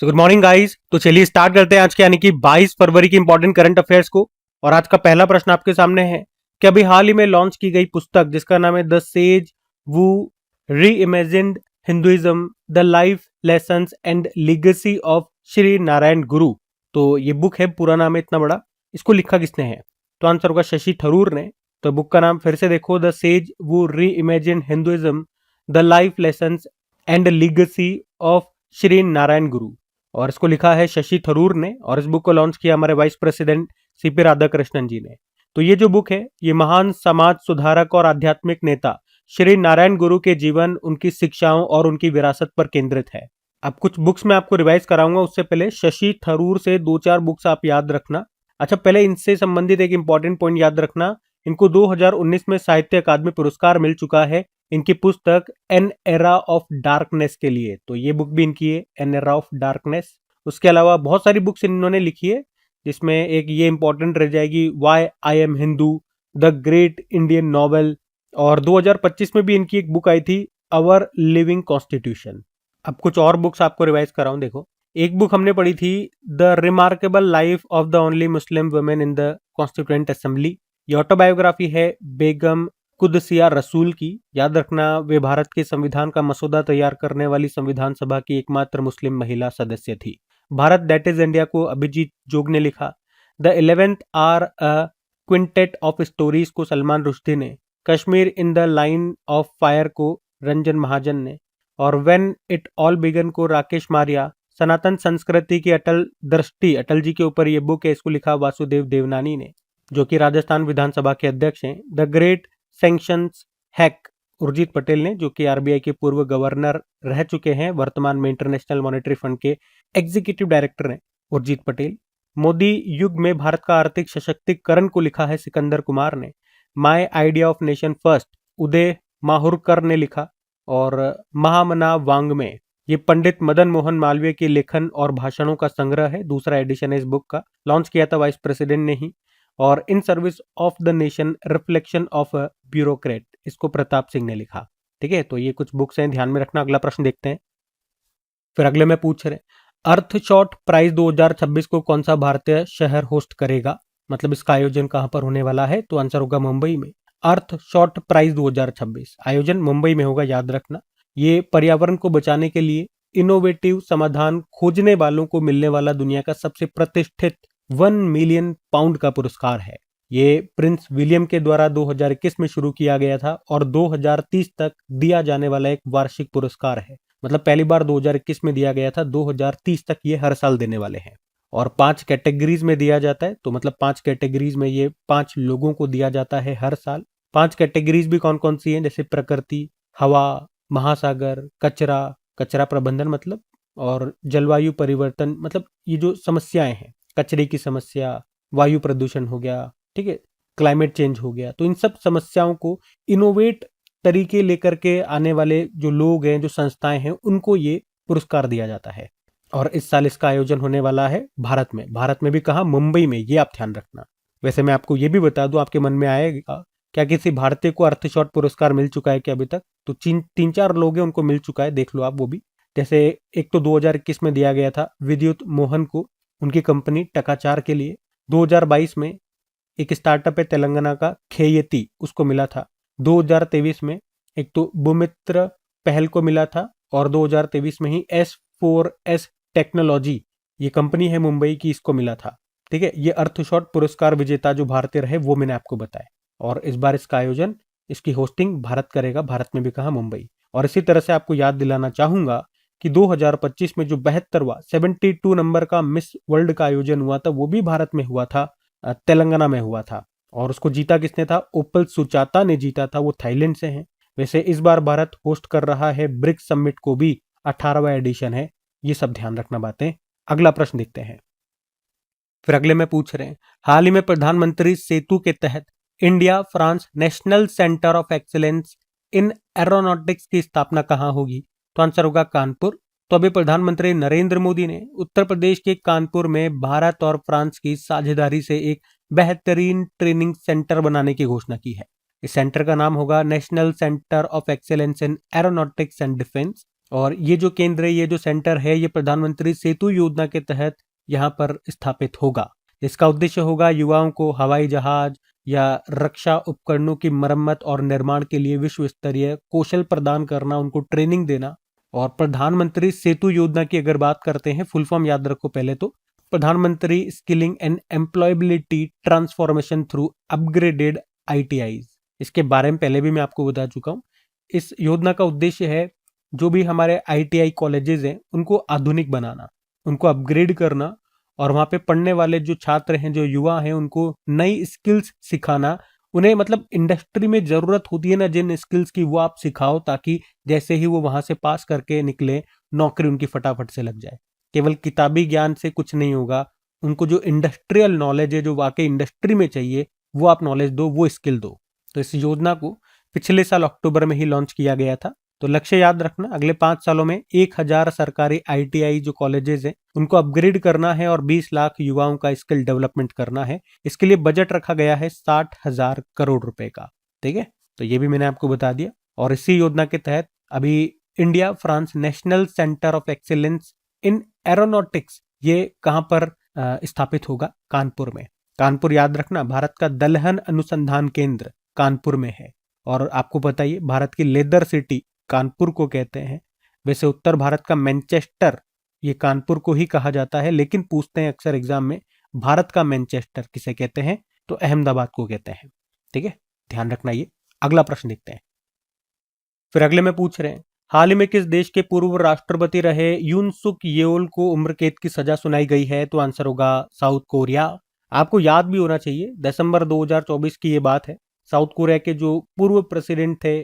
So good morning guys. तो चलिए start करते हैं आज के यानी कि 22 फरवरी की इंपॉर्टेंट करंट अफेयर्स को। और आज का पहला प्रश्न आपके सामने है कि अभी हाल ही में लॉन्च की गई पुस्तक जिसका नाम है द सेज वू री imagined Hinduism the life lessons and legacy of Shri Narayan गुरु। तो ये बुक है, पूरा नाम है इतना बड़ा। इसको लिखा किसने है? तो आंसर होगा शशि थरूर ने। तो बुक का नाम फिर से देखो, द सेज वू री imagined Hinduism the life lessons and legacy of Shri Narayan गुरु। और इसको लिखा है शशि थरूर ने और इस बुक को लॉन्च किया हमारे वाइस प्रेसिडेंट सीपी राधाकृष्णन जी ने। तो ये जो बुक है ये महान समाज सुधारक और आध्यात्मिक नेता श्री नारायण गुरु के जीवन, उनकी शिक्षाओं और उनकी विरासत पर केंद्रित है। अब कुछ बुक्स मैं आपको रिवाइज कराऊंगा, उससे पहले शशि थरूर से 2-4 बुक्स आप याद रखना। अच्छा, पहले इनसे संबंधित एक इंपॉर्टेंट पॉइंट याद रखना, इनको 2019 में साहित्य अकादमी पुरस्कार मिल चुका है इनकी पुस्तक एन एरा ऑफ डार्कनेस के लिए। तो ये बुक भी इनकी है, एन एरा ऑफ डार्कनेस। उसके अलावा बहुत सारी बुक्स इन्होंने लिखी है, जिसमें एक ये इंपॉर्टेंट रह जाएगी, why I am Hindu, the great Indian novel. और 2025 में भी इनकी एक बुक आई थी, अवर लिविंग कॉन्स्टिट्यूशन। अब कुछ और बुक्स आपको रिवाइज कराऊं। देखो, एक बुक हमने पढ़ी थी, the remarkable life of the only Muslim women in the constituent assembly. ये ऑटोबायोग्राफी है बेगम कुदसिया रसूल की। याद रखना, वे भारत के संविधान का मसौदा तैयार करने वाली संविधान सभा की एकमात्र मुस्लिम महिला सदस्य थी। भारत दैट इज इंडिया को अभिजीत जोग ने लिखा। The 11th hour a quintet of stories को सलमान रुश्दी ने। Kashmir in the line of fire को रंजन महाजन ने। और व्हेन इट ऑल बिगन को राकेश मारिया। सनातन संस्कृति की अटल दृष्टि, अटल जी के ऊपर ये बुक है, इसको लिखा वासुदेव देवनानी ने, जो कि राजस्थान विधानसभा के अध्यक्ष हैं। The great sanctions hack, Urjit Patel ने, जो कि आरबीआई के पूर्व गवर्नर रह चुके हैं, वर्तमान में इंटरनेशनल मॉनेटरी फंड के एग्जीक्यूटिव डायरेक्टर हैं उर्जित पटेल। मोदी युग में भारत का आर्थिक सशक्तिकरण को लिखा है सिकंदर कुमार ने। My idea of nation first, Uday Mahurkar ने लिखा। और महामना वांग्मे, ये पंडित मदन मोहन मालवीय के लेखन और भाषणों का संग्रह है, दूसरा एडिशन है इस बुक का। लॉन्च किया था वाइस प्रेसिडेंट ने ही। और in service of the nation reflection of a bureaucrat, इसको प्रताप सिंह ने लिखा। ठीक है, तो ये कुछ बुक्स हैं, ध्यान में रखना। अगला प्रश्न देखते हैं। फिर अगले में पूछ रहे, अर्थशॉट प्राइज 2026 को कौन सा भारतीय शहर होस्ट करेगा? मतलब इसका आयोजन कहां पर होने वाला है? तो आंसर होगा मुंबई में। अर्थशॉट प्राइज 2026 आयोजन मुंबई में होगा, याद रखना। ये पर्यावरण को बचाने के लिए इनोवेटिव समाधान खोजने वालों को मिलने वाला दुनिया का सबसे प्रतिष्ठित 1 मिलियन पाउंड का पुरस्कार है। ये प्रिंस विलियम के द्वारा 2021 में शुरू किया गया था और 2030 तक दिया जाने वाला एक वार्षिक पुरस्कार है। मतलब पहली बार 2021 में दिया गया था, 2030 तक ये हर साल देने वाले हैं। और 5 कैटेगरीज में दिया जाता है, तो मतलब 5 कैटेगरीज में ये 5 लोगों को दिया जाता है हर साल। 5 कैटेगरीज भी कौन कौन सी हैं? जैसे प्रकृति, हवा, महासागर, कचरा, कचरा प्रबंधन मतलब, और जलवायु परिवर्तन, मतलब ये जो समस्याएं हैं, कचरे की समस्या, वायु प्रदूषण हो गया, ठीक है, क्लाइमेट चेंज हो गया। तो इन सब समस्याओं को इनोवेट तरीके लेकर के आने वाले जो लोग हैं, जो संस्थाएं हैं, उनको ये पुरस्कार दिया जाता है। और इस साल इसका आयोजन होने वाला है भारत में। भारत में भी कहा? मुंबई में, ये आप ध्यान रखना। वैसे मैं आपको ये भी बता दूं, आपके मन में आएगा क्या किसी भारतीय को अर्थशॉट पुरस्कार मिल चुका है क्या अभी तक? तो 3-4 लोग हैं, उनको मिल चुका है, देख लो आप वो भी। जैसे एक तो 2021 में दिया गया था विद्युत मोहन को, उनकी कंपनी टकाचार के लिए। 2022 में एक स्टार्टअप है तेलंगाना का, खेयती, उसको मिला था। 2023 में एक तो बुमित्र पहल को मिला था। और 2023 में ही S4S टेक्नोलॉजी, ये कंपनी है मुंबई की, इसको मिला था। ठीक है, ये अर्थशॉट पुरस्कार विजेता जो भारतीय रहे वो मैंने आपको बताया। और इस बार इसका आयोजन, इसकी होस्टिंग भारत करेगा, भारत में भी कहा? मुंबई। और इसी तरह से आपको याद दिलाना चाहूंगा कि 2025 में जो 72वां 72 नंबर का मिस वर्ल्ड का आयोजन हुआ था, वो भी भारत में हुआ था, तेलंगाना में हुआ था। और उसको जीता किसने था? ओपल सुचाता ने जीता था, वो थाईलैंड से हैं। वैसे इस बार भारत होस्ट कर रहा है ब्रिक्स समिट को भी, 18वां एडिशन है। ये सब ध्यान रखना बातें। अगला प्रश्न देखते हैं। फिर अगले में पूछ रहे हैं, हाल ही में प्रधानमंत्री सेतु के तहत India France national centre of excellence in aeronautics की स्थापना कहां होगी? तो आंसर होगा कानपुर। तो अभी प्रधानमंत्री नरेंद्र मोदी ने उत्तर प्रदेश के कानपुर में भारत और फ्रांस की साझेदारी से एक बेहतरीन ट्रेनिंग सेंटर बनाने की घोषणा की है। इस सेंटर का नाम होगा national centre of excellence in aeronautics and defence. और ये जो केंद्र है, ये जो सेंटर है, ये प्रधानमंत्री सेतु योजना के तहत यहाँ पर स्थापित होगा। इसका उद्देश्य होगा युवाओं को हवाई जहाज या रक्षा उपकरणों की मरम्मत और निर्माण के लिए विश्व स्तरीय कौशल प्रदान करना, उनको ट्रेनिंग देना। और प्रधानमंत्री सेतु योजना की अगर बात करते हैं, फुल फॉर्म याद रखो पहले तो, प्रधानमंत्री skilling and employability transformation through upgraded ITIs. इसके बारे में पहले भी मैं आपको बता चुका हूं। इस योजना का उद्देश्य है जो भी हमारे आईटीआई कॉलेजेस हैं उनको आधुनिक बनाना, उनको अपग्रेड करना, और वहां पे पढ़ने वाले जो छात्र हैं, जो युवा हैं, उनको नई स्किल्स सिखाना। उन्हें मतलब इंडस्ट्री में जरूरत होती है ना जिन स्किल्स की, वो आप सिखाओ, ताकि जैसे ही वो वहां से पास करके निकले, नौकरी उनकी फटाफट से लग जाए। केवल किताबी ज्ञान से कुछ नहीं होगा, उनको जो इंडस्ट्रियल नॉलेज है, जो वाकई इंडस्ट्री में चाहिए, वो आप नॉलेज दो, वो स्किल दो। तो इस योजना को पिछले साल अक्टूबर में ही लॉन्च किया गया था। तो लक्ष्य याद रखना, अगले 5 सालों में 1000 सरकारी आईटीआई जो कॉलेजेस हैं उनको अपग्रेड करना है और 20 लाख युवाओं का स्किल डेवलपमेंट करना है। इसके लिए बजट रखा गया है 60,000 करोड़ रुपए का। ठीक है, तो ये भी मैंने आपको बता दिया। और इसी योजना के तहत अभी India France national centre of excellence in aeronautics, ये कहां पर स्थापित होगा? कानपुर में। कानपुर याद रखना, भारत का दलहन अनुसंधान केंद्र कानपुर में है। और आपको पता ही है, भारत की लेदर सिटी कानपुर को कहते हैं। वैसे उत्तर भारत का मैनचेस्टर, ये कानपुर को ही कहा जाता है, लेकिन पूछते हैं अक्सर एग्जाम में, भारत का मैनचेस्टर किसे कहते हैं? तो अहमदाबाद को कहते हैं। ठीक है, ध्यान रखना ये। अगला प्रश्न देखते हैं। फिर अगले में पूछ रहे हैं, हाल ही में किस देश के पूर्व राष्ट्रपति रहे यून सुक येओल को उम्र कैद की सजा सुनाई गई है? तो आंसर होगा साउथ कोरिया। आपको याद भी होना चाहिए, दिसंबर 2024 की ये बात है। साउथ कोरिया के जो पूर्व प्रेसिडेंट थे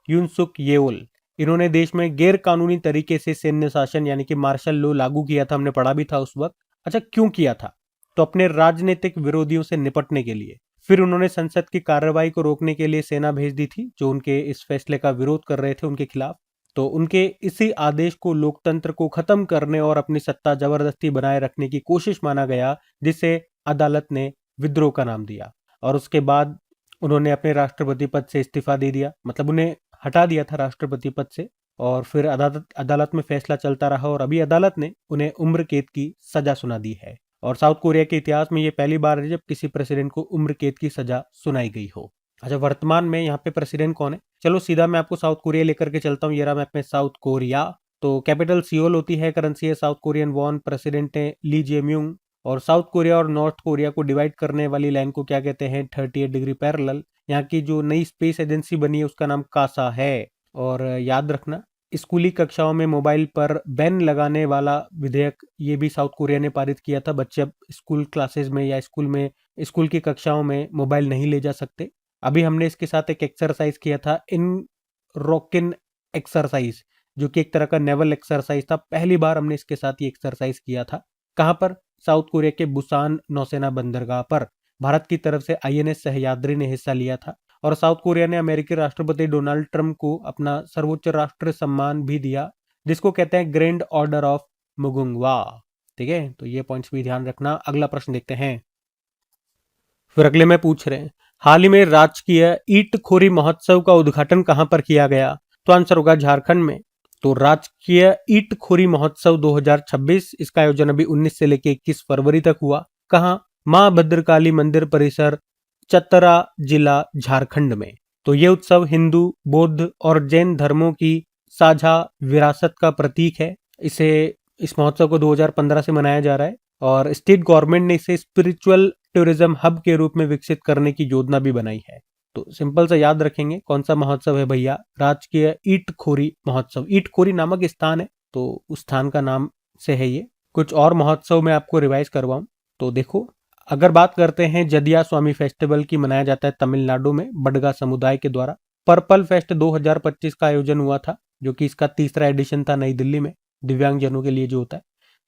यून सुक येओल, इन्होंने देश में गैर कानूनी तरीके से सैन्य शासन यानी कि मार्शल लॉ लागू किया था। हमने पढ़ा भी था उस वक्त। अच्छा, क्यों किया था? तो अपने राजनीतिक विरोधियों से निपटने के लिए। फिर उन्होंने संसद की कार्रवाई को रोकने के लिए सेना भेज दी थी, जो उनके इस फैसले का विरोध कर रहे थे उनके खिलाफ। तो उनके इसी आदेश को लोकतंत्र को खत्म करने और अपनी सत्ता जबरदस्ती बनाए रखने की कोशिश माना गया, जिसे अदालत ने विद्रोह का नाम दिया। और उसके बाद उन्होंने अपने राष्ट्रपति पद से इस्तीफा दे दिया, मतलब उन्हें हटा दिया था राष्ट्रपति पद से। और फिर अदालत में फैसला चलता रहा और अभी अदालत ने उन्हें उम्र कैद की सजा सुना दी है। और साउथ कोरिया के इतिहास में ये पहली बार है जब किसी प्रेसिडेंट को उम्र कैद की सजा सुनाई गई हो। अच्छा, वर्तमान में यहाँ पे प्रेसिडेंट कौन है? चलो सीधा मैं आपको साउथ कोरिया लेकर के चलता हूँ। ये रहा मैप में साउथ कोरिया। तो कैपिटल सियोल होती है, करेंसी है साउथ कोरियन वॉन, प्रेसिडेंट है ली जेम्यूंग। और साउथ कोरिया और नॉर्थ कोरिया को डिवाइड करने वाली लाइन को क्या कहते हैं? 38 डिग्री पैरेलल। यहाँ की जो नई स्पेस एजेंसी बनी है उसका नाम कासा है। और याद रखना, स्कूली कक्षाओं में मोबाइल पर बैन लगाने वाला विधेयक ये भी साउथ कोरिया ने पारित किया था। बच्चे अब स्कूल क्लासेस में या स्कूल की कक्षाओं में मोबाइल नहीं ले जा सकते। अभी हमने इसके साथ एक एक्सरसाइज किया था, इन रॉकिन एक्सरसाइज, जो कि एक तरह का नेवल एक्सरसाइज था। पहली बार हमने इसके साथ ये एक्सरसाइज किया था। कहां पर? साउथ कोरिया के बुसान नौसेना बंदरगाह पर। भारत की तरफ से आईएनएस सह्याद्री ने हिस्सा लिया था। और साउथ कोरिया ने अमेरिकी राष्ट्रपति डोनाल्ड ट्रंप को अपना सर्वोच्च राष्ट्रीय सम्मान भी दिया, जिसको कहते हैं ग्रैंड ऑर्डर ऑफ मुगुंगवा। ठीक है, तो ये पॉइंट्स भी ध्यान रखना। अगला प्रश्न देखते हैं। फिर अगले में पूछ रहे हैं, हाल ही में राजकीय ईंट खोरी महोत्सव का उद्घाटन कहां पर किया गया? तो आंसर होगा झारखंड में। तो राजकीय ईंट खोरी महोत्सव 2026, इसका आयोजन अभी 19 से लेकर 21 फरवरी तक हुआ। कहां? मां भद्रकाली मंदिर परिसर, चतरा जिला, झारखंड में। तो ये उत्सव हिंदू, बौद्ध और जैन धर्मों की साझा विरासत का प्रतीक है। इस महोत्सव को 2015 से मनाया जा रहा है और स्टेट गवर्नमेंट ने इसे स्पिरिचुअल टूरिज्म हब के रूप में विकसित करने की योजना भी बनाई है। तो सिंपल से याद रखेंगे, कौन सा महोत्सव है भैया? राजकीय ईंट खोरी महोत्सव। ईंट खोरी नामक स्थान है, तो उस स्थान का नाम से है ये। कुछ और महोत्सव मैं आपको रिवाइज करवाऊं तो देखो, अगर बात करते हैं जदिया स्वामी फेस्टिवल की, मनाया जाता है तमिलनाडु में बडगा समुदाय के द्वारा। पर्पल फेस्ट 2025 का आयोजन हुआ था, जो कि इसका तीसरा एडिशन था नई दिल्ली में, दिव्यांगजनों के लिए जो होता है।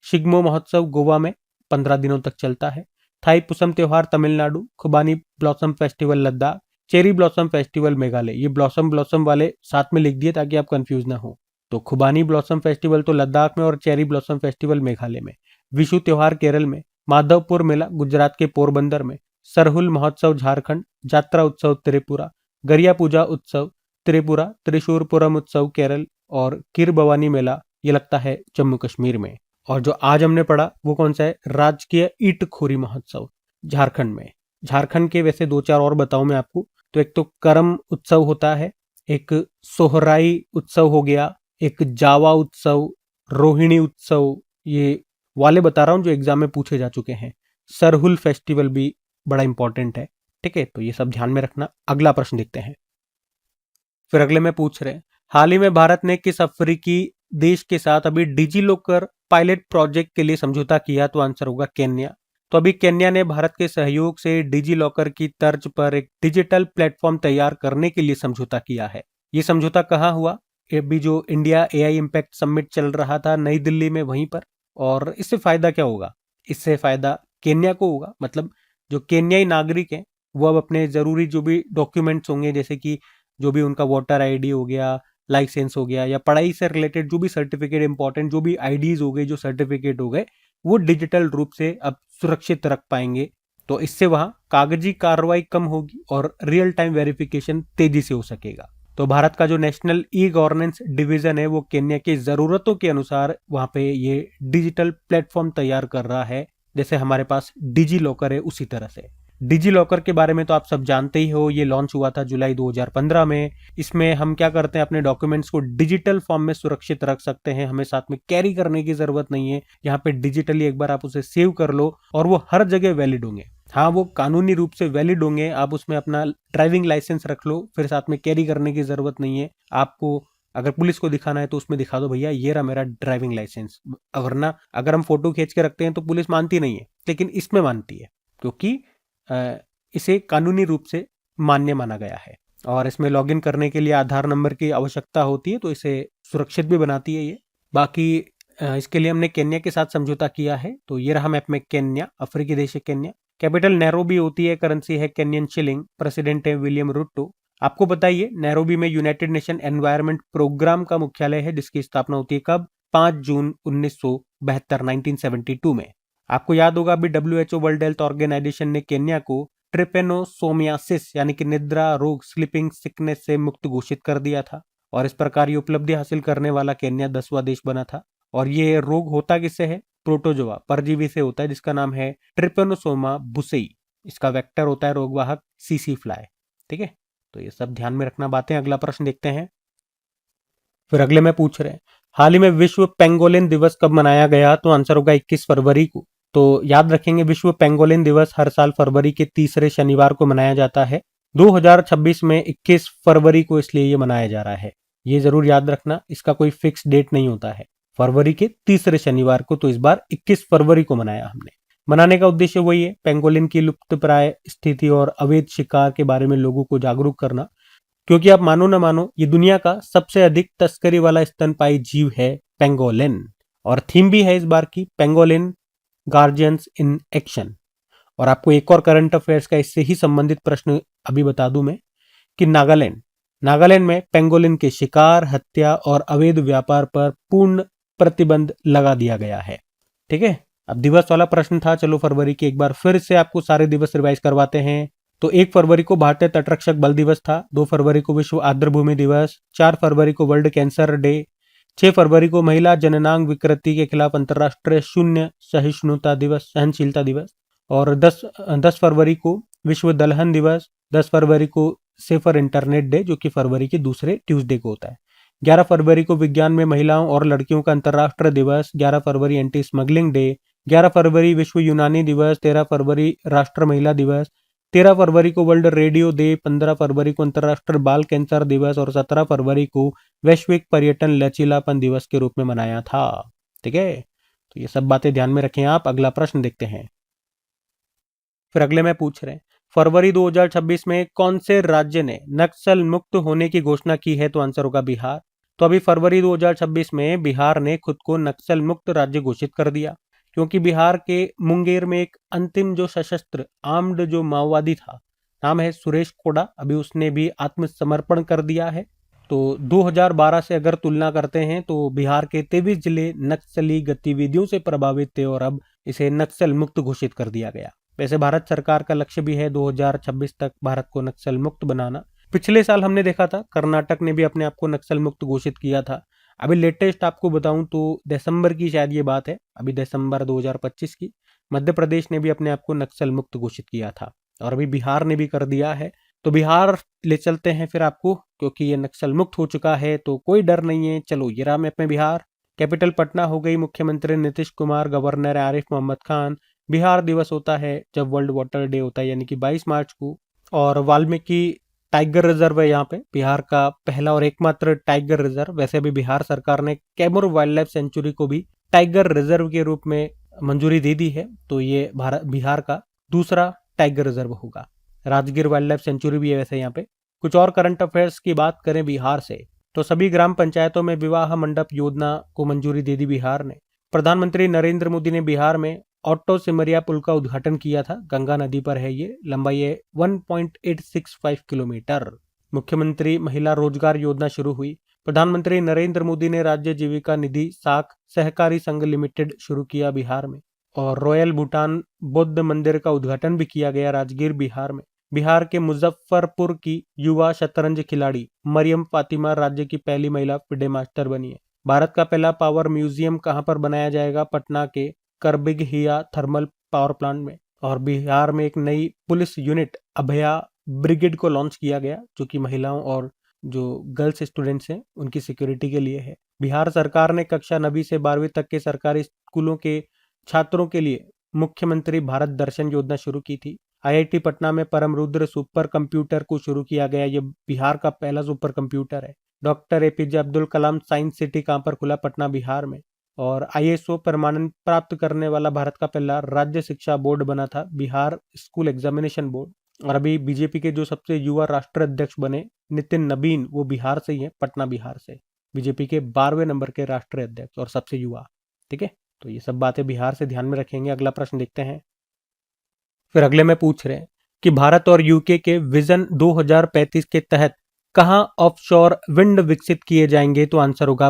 शिग्मो महोत्सव गोवा में 15 दिनों तक चलता है। थाई पुसम त्योहार तमिलनाडु, खुबानी blossom festival Ladakh, cherry blossom festival Meghalaya. ये ब्लॉसम वाले साथ में लिख दिए ताकि आप कंफ्यूज ना हो। तो खुबानी ब्लॉसम फेस्टिवल तो लद्दाख में और चेरी ब्लॉसम फेस्टिवल मेघालय में। विशु त्योहार केरल में, माधवपुर मेला गुजरात के पोरबंदर में, सरहुल महोत्सव झारखंड, जात्रा उत्सव त्रिपुरा, गरिया पूजा उत्सव त्रिपुरा, त्रिशूरपुरम उत्सव केरल, और किर भवानी मेला ये लगता है जम्मू कश्मीर में। और जो आज हमने पढ़ा वो कौन सा है, राजकीय ईंट खोरी महोत्सव झारखंड में। झारखंड के वैसे दो चार और बताऊं मैं आपको, तो एक तो करम उत्सव होता है, एक सोहराई उत्सव हो गया, एक जावा उत्सव, रोहिणी उत्सव, ये वाले बता रहा हूं जो एग्जाम में पूछे जा चुके हैं। सरहुल फेस्टिवल भी बड़ा इंपॉर्टेंट है, ठीक है, तो ये सब ध्यान में रखना। अगला प्रश्न देखते हैं। फिर अगले में पूछ रहे हैं, हाल ही में भारत ने किस अफ्रीकी देश के साथ अभी डिजी लॉकर पायलट प्रोजेक्ट के लिए समझौता किया, तो आंसर होगा केन्या। तो अभी केन्या ने भारत के सहयोग से डिजी लॉकर की तर्ज पर एक डिजिटल प्लेटफॉर्म तैयार करने के लिए समझौता किया है। ये समझौता कहाँ हुआ, अभी जो इंडिया एआई इम्पैक्ट समिट चल रहा था नई दिल्ली में, वहीं पर। और इससे फायदा क्या होगा, इससे फायदा केन्या को होगा, मतलब जो केन्याई नागरिक हैं वो अब अपने जरूरी जो भी डॉक्यूमेंट्स होंगे, जैसे कि जो भी उनका वोटर आईडी हो गया, लाइसेंस हो गया, या पढ़ाई से रिलेटेड जो भी सर्टिफिकेट इंपॉर्टेंट, जो भी आईडीज हो गए, जो सर्टिफिकेट हो गए, वो डिजिटल रूप से अब सुरक्षित रख पाएंगे। तो इससे वहां कागजी कार्रवाई कम होगी और रियल टाइम वेरिफिकेशन तेजी से हो सकेगा। तो भारत का जो नेशनल ई गवर्नेंस डिवीजन है वो केन्या की जरूरतों के अनुसार वहां पे ये डिजिटल प्लेटफॉर्म तैयार कर रहा है, जैसे हमारे पास डिजी लॉकर है उसी तरह से। डिजी लॉकर के बारे में तो आप सब जानते ही हो, ये लॉन्च हुआ था जुलाई 2015 में। इसमें हम क्या करते हैं, अपने डॉक्यूमेंट्स को डिजिटल फॉर्म में सुरक्षित रख सकते हैं, हमें साथ में कैरी करने की जरूरत नहीं है। यहाँ पे डिजिटली एक बार आप उसे सेव कर लो और वो हर जगह वैलिड होंगे। हाँ, वो कानूनी रूप से वैलिड होंगे। आप उसमें अपना ड्राइविंग लाइसेंस रख लो, फिर साथ में कैरी करने की जरूरत नहीं है आपको। अगर पुलिस को दिखाना है तो उसमें दिखा दो, भैया ये रहा मेरा ड्राइविंग लाइसेंस। वरना अगर हम फोटो खींच के रखते हैं तो पुलिस मानती नहीं है, लेकिन इसमें मानती है, क्योंकि इसे कानूनी रूप से मान्य माना गया है। और इसमें लॉगिन करने के लिए आधार नंबर की आवश्यकता होती है, तो इसे सुरक्षित भी बनाती है ये। बाकी इसके लिए हमने केन्या के साथ समझौता किया है। तो ये रहा मैप में केन्या, अफ्रीकी देश है केन्या। कैपिटल नैरोबी होती है, करेंसी है केन्यन शिलिंग, प्रेसिडेंट है विलियम रूटो। आपको बताइए, नैरोबी में यूनाइटेड नेशन एनवायरनमेंट प्रोग्राम का मुख्यालय है, जिसकी स्थापना होती है कब, 5 जून 1972 1972 में। आपको याद होगा अभी WHO वर्ल्ड हेल्थ ऑर्गेनाइजेशन ने केन्या को ट्रिपेनोसोमियासिस यानी कि निद्रा रोग, स्लीपिंग सिकनेस से मुक्त घोषित कर दिया था। और इस प्रकार ये उपलब्धि हासिल करने वाला केन्या 10वां देश बना था। और ये रोग होता किससे है, प्रोटोजोआ परजीवी से होता है, जिसका नाम है ट्रिपेनोसोमा बुसेई। इसका वेक्टर होता है रोगवाहक सीसी फ्लाई। ठीक है, तो ये सब ध्यान में रखना बातें। अगला प्रश्न देखते हैं। फिर अगले में पूछ रहे हैं, हाल ही में विश्व पेंगोलिन दिवस कब मनाया गया, तो आंसर होगा 21 फरवरी को। तो याद रखेंगे, विश्व पेंगोलिन दिवस हर साल फरवरी के तीसरे शनिवार को मनाया जाता है। 2026 में 21 फरवरी को इसलिए ये मनाया जा रहा है, ये जरूर याद रखना। इसका कोई फिक्स डेट नहीं होता है, फरवरी के तीसरे शनिवार को। तो इस बार 21 फरवरी को मनाया हमने। मनाने का उद्देश्य वही है, पेंगोलिन की लुप्तप्राय स्थिति और अवैध शिकार के बारे में लोगों को जागरूक करना। क्योंकि आप मानो ना मानो, ये दुनिया का सबसे अधिक तस्करी वाला स्तनपायी जीव है पेंगोलिन। और थीम भी है इस बार की, पेंगोलिन गार्जियंस इन एक्शन। और आपको एक और करंट अफेयर्स का इससे ही संबंधित प्रश्न अभी बता दूं मैं, कि नागालैंड में पेंगोलिन के शिकार, हत्या और अवैध व्यापार पर पूर्ण प्रतिबंध लगा दिया गया है। ठीक है, अब दिवस वाला प्रश्न था, चलो फरवरी के एक बार फिर से आपको सारे दिवस रिवाइज करवाते हैं। तो 1 फरवरी को भारतीय तटरक्षक बल दिवस था, 2 फरवरी को विश्व आर्द्रभूमि दिवस, 4 फरवरी को वर्ल्ड कैंसर डे, 6 फरवरी को महिला जननांग विकृति के खिलाफ अंतर्राष्ट्रीय शून्य सहिष्णुता दिवस, सहनशीलता दिवस, और 10 फरवरी को विश्व दलहन दिवस, 10 फरवरी को सेफर इंटरनेट डे, जो कि फरवरी के दूसरे ट्यूसडे को होता है। 11 फरवरी को विज्ञान में महिलाओं और लड़कियों का अंतर्राष्ट्रीय दिवस, 11 फरवरी एंटी स्मगलिंग डे, 11 फरवरी विश्व यूनानी दिवस, 13 फरवरी राष्ट्र महिला दिवस, 13 फरवरी को वर्ल्ड रेडियो डे, 15 फरवरी को अंतर्राष्ट्रीय बाल कैंसर दिवस, और 17 फरवरी को वैश्विक पर्यटन लचीलापन दिवस के रूप में मनाया था। ठीक है, तो ये सब बातें ध्यान में रखें आप। अगला प्रश्न देखते हैं। फिर अगले में पूछ रहे हैं, फरवरी 2026 में कौन से राज्य ने नक्सल मुक्त होने की घोषणा की है, तो आंसर होगा बिहार। तो अभी फरवरी 2026 में बिहार ने खुद को नक्सल मुक्त राज्य घोषित कर दिया, क्योंकि बिहार के मुंगेर में एक अंतिम जो सशस्त्र आर्म्ड जो माओवादी था, नाम है सुरेश कोड़ा, अभी उसने भी आत्मसमर्पण कर दिया है। तो 2012 से अगर तुलना करते हैं तो बिहार के 23 जिले नक्सली गतिविधियों से प्रभावित थे, और अब इसे नक्सल मुक्त घोषित कर दिया गया। वैसे भारत सरकार का लक्ष्य भी है 2026 तक भारत को नक्सल मुक्त बनाना। पिछले साल हमने देखा था कर्नाटक ने भी अपने आप को नक्सल मुक्त घोषित किया था। अभी लेटेस्ट आपको बताऊं तो दिसंबर की शायद ये बात है, अभी दिसंबर 2025 की, मध्य प्रदेश ने भी अपने आप को नक्सल मुक्त घोषित किया था और अभी बिहार ने भी कर दिया है। तो बिहार ले चलते हैं फिर आपको, क्योंकि ये नक्सल मुक्त हो चुका है तो कोई डर नहीं है। चलो ये रहा मैप में बिहार। कैपिटल पटना हो गई, मुख्यमंत्री नीतीश कुमार, गवर्नर आरिफ मोहम्मद खान। बिहार दिवस होता है जब वर्ल्ड वाटर डे होता है, यानी कि 22 मार्च को। और वाल्मीकि टाइगर रिजर्व है यहाँ पे, बिहार का पहला और एकमात्र टाइगर रिजर्व। वैसे भी बिहार सरकार ने कैमूर वाइल्ड लाइफ सेंचुरी को भी टाइगर रिजर्व के रूप में मंजूरी दे दी है, तो ये भारत बिहार का दूसरा टाइगर रिजर्व होगा। राजगीर वाइल्ड लाइफ सेंचुरी भी है वैसे यहाँ पे। कुछ और करंट अफेयर्स की बात करें बिहार से, तो सभी ग्राम पंचायतों में विवाह मंडप योजना को मंजूरी दे दी बिहार ने। प्रधानमंत्री नरेंद्र मोदी ने बिहार में ऑटो सिमरिया पुल का उद्घाटन किया था, गंगा नदी पर है ये, लंबाई है 1.865 किलोमीटर। मुख्यमंत्री महिला रोजगार योजना शुरू हुई। प्रधानमंत्री नरेंद्र मोदी ने राज्य जीविका निधि साख सहकारी संघ लिमिटेड शुरू किया बिहार में। और रॉयल भूटान बौद्ध मंदिर का उद्घाटन भी किया गया राजगीर बिहार में। बिहार के मुजफ्फरपुर की युवा शतरंज खिलाड़ी मरियम फातिमा राज्य की पहली महिला फिडे मास्टर बनी है। भारत का पहला पावर म्यूजियम कहां पर बनाया जाएगा? पटना के करबिगहिया थर्मल पावर प्लांट में। और बिहार में एक नई पुलिस यूनिट अभया ब्रिगेड को लॉन्च किया गया, जो कि महिलाओं और जो गर्ल्स स्टूडेंट्स हैं उनकी सिक्योरिटी के लिए है। बिहार सरकार ने कक्षा 9वीं से 12वीं तक के सरकारी स्कूलों के छात्रों के लिए मुख्यमंत्री भारत दर्शन योजना शुरू की थी। आईआईटी पटना में परम रुद्र सुपर कंप्यूटर को शुरू किया गया, ये बिहार का पहला सुपर कंप्यूटर है। Doctor APJ Abdul Kalam science city कहां पर खुला? पटना बिहार में। और आईएसओ प्रमाणन प्राप्त करने वाला भारत का पहला राज्य शिक्षा बोर्ड बना था बिहार स्कूल एग्जामिनेशन बोर्ड। और अभी बीजेपी के जो सबसे युवा राष्ट्र अध्यक्ष बने नितिन नबीन, वो बिहार से ही है, पटना बिहार से। बीजेपी के 12वें नंबर के राष्ट्रीय अध्यक्ष और सबसे युवा। ठीक है, तो ये सब बातें बिहार से ध्यान में रखेंगे। अगला प्रश्न देखते हैं। फिर अगले में पूछ रहे हैं कि भारत और यूके के विजन 2035 के तहत कहां ऑफशोर विंड विकसित किए जाएंगे? तो आंसर होगा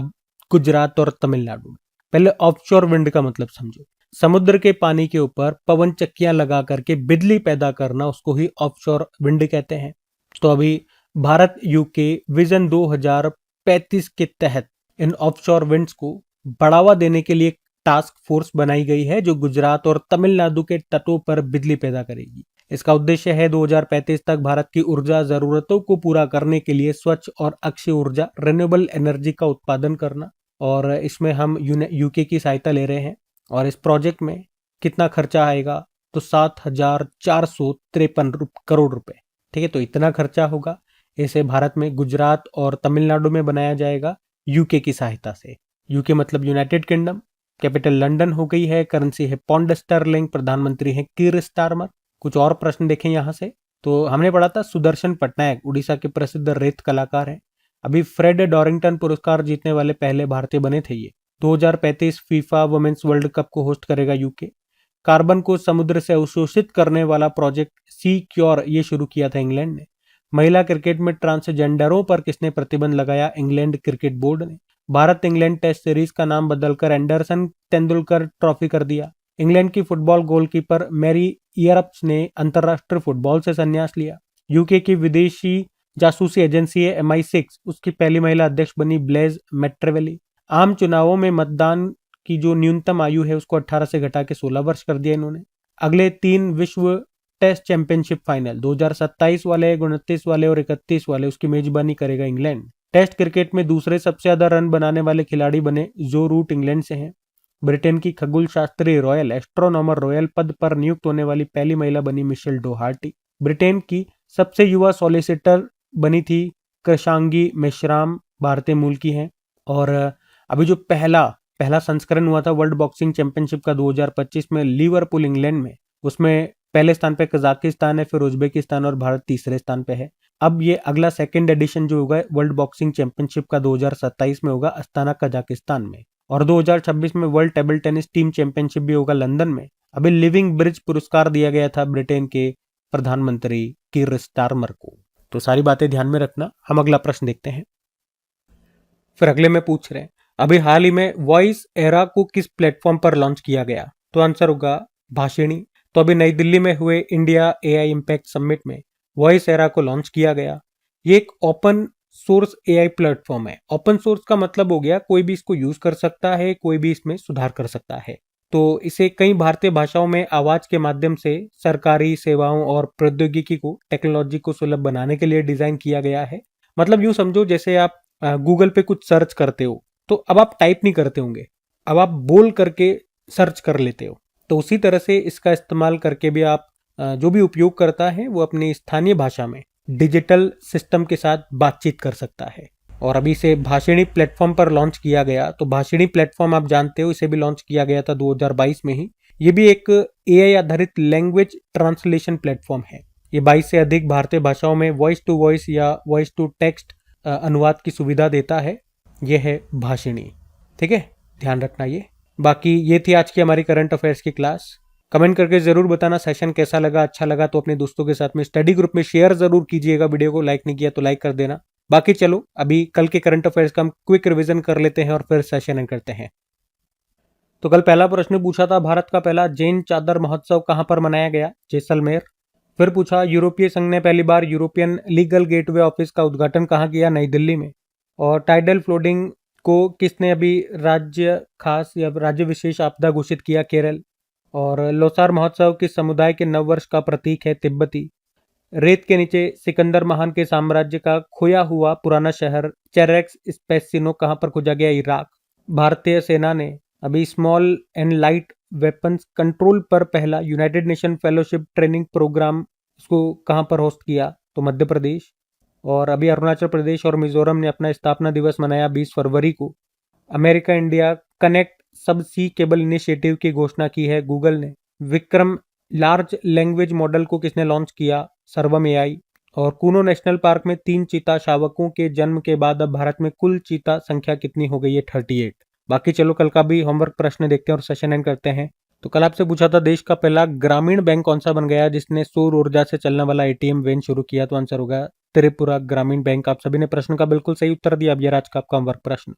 गुजरात और तमिलनाडु में। पहले ऑफशोर विंड का मतलब समझो। समुद्र के पानी के ऊपर पवन चक्कियां लगा करके बिजली पैदा करना, उसको ही ऑफशोर विंड कहते हैं। तो अभी भारत यूके विजन 2035 के तहत इन ऑफशोर विंड्स को बढ़ावा देने के लिए टास्क फोर्स बनाई गई है, जो गुजरात और तमिलनाडु के तटों पर बिजली पैदा करेगी। इसका उद्देश्य है 2035 तक भारत की ऊर्जा जरूरतों को पूरा करने के लिए स्वच्छ और अक्षय ऊर्जा रिन्यूएबल एनर्जी का उत्पादन करना। और इसमें हम यूके की सहायता ले रहे हैं। और इस प्रोजेक्ट में कितना खर्चा आएगा? तो 7,453 करोड़ रुपए। ठीक है, तो इतना खर्चा होगा। इसे भारत में गुजरात और तमिलनाडु में बनाया जाएगा यूके की सहायता से। यूके मतलब यूनाइटेड किंगडम। कैपिटल लंदन हो गई है, करेंसी है पौंड स्टर्लिंग, प्रधानमंत्री है कीर स्टारमर। कुछ और प्रश्न देखें यहाँ से, तो हमने पढ़ा था सुदर्शन पटनायक उड़ीसा के प्रसिद्ध रेत कलाकार हैं। अभी फ्रेड डॉरिंगटन पुरस्कार जीतने वाले पहले भारतीय बने थे ये। 2035 फीफा वुमेन्स वर्ल्ड कप को होस्ट करेगा यूके। कार्बन को समुद्र से अवशोषित करने वाला प्रोजेक्ट सी क्योर ये शुरू किया था इंग्लैंड ने। महिला क्रिकेट में ट्रांसजेंडरों पर किसने प्रतिबंध लगाया? इंग्लैंड क्रिकेट बोर्ड ने। भारत इंग्लैंड टेस्ट सीरीज का नाम बदलकर एंडरसन तेंदुलकर ट्रॉफी कर दिया। इंग्लैंड की फुटबॉल गोलकीपर मैरी इयरप्स ने अंतरराष्ट्रीय फुटबॉल से संन्यास लिया। यूके की विदेशी जासूसी एजेंसी है MI6, उसकी पहली महिला अध्यक्ष बनी ब्लेज मैट्रेवेली। आम चुनावों में मतदान की जो न्यूनतम आयु है उसको 18 से घटा के 16 वर्ष कर दिया इन्होंने। अगले 3 विश्व टेस्ट चैंपियनशिप फाइनल 2027 वाले, 29 वाले और 31 वाले, उसकी मेजबानी करेगा इंग्लैंड। टेस्ट क्रिकेट में दूसरे सबसे ज्यादा रन बनाने वाले खिलाड़ी बने जो रूट इंग्लैंड से हैं। ब्रिटेन की खगोल शास्त्री रॉयल एस्ट्रोनॉमर रॉयल पद पर नियुक्त होने वाली पहली महिला बनी मिशेल डोहार्टी। ब्रिटेन की सबसे युवा सॉलिसिटर बनी थी कृषांगी मेश्राम, भारतीय मूल की हैं। और अभी जो पहला संस्करण हुआ था वर्ल्ड बॉक्सिंग चैंपियनशिप का 2025 में लिवरपूल इंग्लैंड में, उसमें पहले स्थान पे कजाकिस्तान है, फिर उज्बेकिस्तान और भारत तीसरे स्थान पे है। अब ये अगला सेकंड एडिशन जो होगा वर्ल्ड बॉक्सिंग चैंपियनशिप का 2027 में होगा अस्ताना कजाकिस्तान में। और 2026 में world table tennis team championship भी होगा लंदन में। अभी लिविंग ब्रिज पुरस्कार दिया गया था ब्रिटेन के प्रधानमंत्री कीर स्टारमर को। तो सारी बातें ध्यान में रखना। हम अगला प्रश्न देखते हैं। फिर अगले में पूछ रहे हैं अभी हाल ही में वॉइस एरा को किस प्लेटफॉर्म पर लॉन्च किया गया? तो आंसर होगा भाषिणी। तो अभी नई दिल्ली में हुए इंडिया AI इम्पैक्ट समिट में वॉइस एरा को लॉन्च किया गया। ये एक ओपन सोर्स एआई प्लेटफॉर्म है। ओपन सोर्स का मतलब हो गया कोई भी इसको यूज कर सकता है, कोई भी इसमें सुधार कर सकता है। तो इसे कई भारतीय भाषाओं में आवाज के माध्यम से सरकारी सेवाओं और प्रौद्योगिकी को, टेक्नोलॉजी को सुलभ बनाने के लिए डिजाइन किया गया है। मतलब यूं समझो जैसे आप गूगल पे कुछ सर्च करते हो, तो अब आप टाइप नहीं करते होंगे, अब आप बोल करके सर्च कर लेते हो। तो उसी तरह से इसका इस्तेमाल करके भी आप जो भी उपयोग करता है वो अपनी स्थानीय भाषा में डिजिटल सिस्टम के साथ बातचीत कर सकता है। और अभी इसे भाषिणी प्लेटफॉर्म पर लॉन्च किया गया। तो भाषिणी प्लेटफॉर्म आप जानते हो, इसे भी लॉन्च किया गया था 2022 में ही। ये भी एक एआई आधारित लैंग्वेज ट्रांसलेशन प्लेटफॉर्म है। ये 22 से अधिक भारतीय भाषाओं में वॉइस टू वॉइस या वॉइस टू टेक्स्ट अनुवाद की सुविधा देता है। यह है भाषिणी। ठीक है, ध्यान रखना ये। बाकी ये थी आज की हमारी करंट अफेयर्स की क्लास। कमेंट करके जरूर बताना सेशन कैसा लगा। अच्छा लगा तो अपने दोस्तों के साथ में स्टडी ग्रुप में शेयर जरूर कीजिएगा। वीडियो को लाइक नहीं किया तो लाइक कर देना। बाकी चलो अभी कल के करंट अफेयर्स का हम क्विक रिवीजन कर लेते हैं और फिर सेशन एंड करते हैं। तो कल पहला प्रश्न पूछा था, भारत का पहला जैन चादर महोत्सव कहां पर मनाया गया? जैसलमेर। फिर पूछा, यूरोपीय संघ ने पहली बार यूरोपियन लीगल गेटवे ऑफिस का उद्घाटन कहां किया? नई दिल्ली में। और टाइडल फ्लोडिंग को किसने अभी राज्य खास या राज्य विशेष आपदा घोषित किया? केरल। और लोसार महोत्सव किस समुदाय के नववर्ष का प्रतीक है? तिब्बती। रेत के नीचे सिकंदर महान के साम्राज्य का खोया हुआ पुराना शहर चेरेक्स स्पेसिनो कहां पर खोजा गया? इराक। भारतीय सेना ने अभी small and light weapons control पर पहला United Nation fellowship training programme इसको कहां पर होस्ट किया? तो मध्य प्रदेश। और अभी अरुणाचल प्रदेश और मिजोरम ने अपना स्थापना दिवस मनाया 20 फरवरी को। अमेरिका इंडिया कनेक्ट सब सी केबल इनिशिएटिव की घोषणा की है गूगल ने। विक्रम लार्ज लैंग्वेज मॉडल को किसने लॉन्च किया? सर्वम एआई। और कूनो नेशनल पार्क में 3 चीता शावकों के जन्म के बाद अब भारत में कुल चीता संख्या कितनी हो गई है? 38। बाकी चलो कल का भी होमवर्क प्रश्न देखते हैं और सेशन एंड करते हैं। तो कल आपसे पूछा था, देश का पहला ग्रामीण बैंक कौन सा बन गया जिसने सौर ऊर्जा से चलने वाला एटीएम वैन शुरू किया? तो आंसर होगा त्रिपुरा ग्रामीण बैंक। आप सभी ने प्रश्न का बिल्कुल सही उत्तर दिया। अब ये आज का आपका होमवर्क प्रश्न।